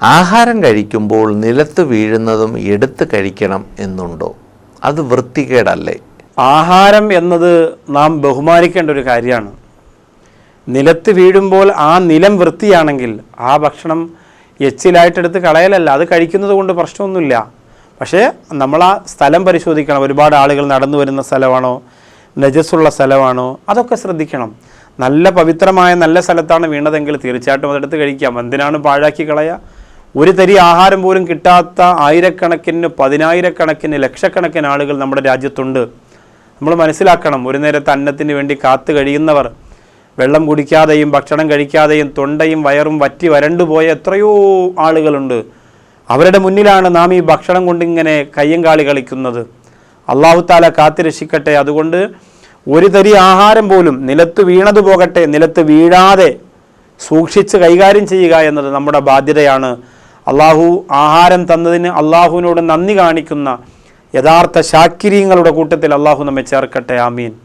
ആഹാരം കഴിക്കുമ്പോൾ നിലത്ത് വീഴുന്നതും എടുത്ത് കഴിക്കണം എന്നുണ്ടോ? അത് വൃത്തികേടല്ലേ? ആഹാരം എന്നത് നാം ബഹുമാനിക്കേണ്ട ഒരു കാര്യമാണ്. നിലത്ത് വീഴുമ്പോൾ ആ നിലം വൃത്തിയാണെങ്കിൽ ആ ഭക്ഷണം എച്ചിലായിട്ടെടുത്ത് കളയലല്ല, അത് കഴിക്കുന്നത് കൊണ്ട് പ്രശ്നമൊന്നുമില്ല. പക്ഷേ നമ്മൾ ആ സ്ഥലം പരിശോധിക്കണം. ഒരുപാട് ആളുകൾ നടന്നു വരുന്ന സ്ഥലമാണോ, നജസ്സുള്ള സ്ഥലമാണോ, അതൊക്കെ ശ്രദ്ധിക്കണം. നല്ല പവിത്രമായ നല്ല സ്ഥലത്താണ് വീണതെങ്കിൽ തീർച്ചയായിട്ടും അതെടുത്ത് കഴിക്കാം. എന്തിനാണ് പാഴാക്കി കളയുക? ഒരു തരി ആഹാരം പോലും കിട്ടാത്ത ആയിരക്കണക്കിന്, പതിനായിരക്കണക്കിന്, ലക്ഷക്കണക്കിന് ആളുകൾ നമ്മുടെ രാജ്യത്തുണ്ട്. നമ്മൾ മനസ്സിലാക്കണം, ഒരു നേരത്തെ അന്നത്തിന് വേണ്ടി കാത്തു കഴിയുന്നവർ, വെള്ളം കുടിക്കാതെയും ഭക്ഷണം കഴിക്കാതെയും തൊണ്ടയും വയറും വറ്റി വരണ്ടുപോയ എത്രയോ ആളുകളുണ്ട്. അവരുടെ മുന്നിലാണ് നാം ഈ ഭക്ഷണം കൊണ്ടിങ്ങനെ കയ്യും കാളി കളിക്കുന്നത്. അള്ളാഹു താല കാത്തിരക്ഷിക്കട്ടെ. അതുകൊണ്ട് ഒരു തരി ആഹാരം പോലും നിലത്ത് വീണത് പോകട്ടെ, നിലത്ത് വീഴാതെ സൂക്ഷിച്ച് കൈകാര്യം ചെയ്യുക എന്നത് നമ്മുടെ ബാധ്യതയാണ്. അള്ളാഹു ആഹാരം തന്നതിന് അള്ളാഹുവിനോട് നന്ദി കാണിക്കുന്ന യഥാർത്ഥ ശാക്കിരീങ്ങളുടെ കൂട്ടത്തിൽ അള്ളാഹു നമ്മെ ചേർക്കട്ടെ. ആമീൻ.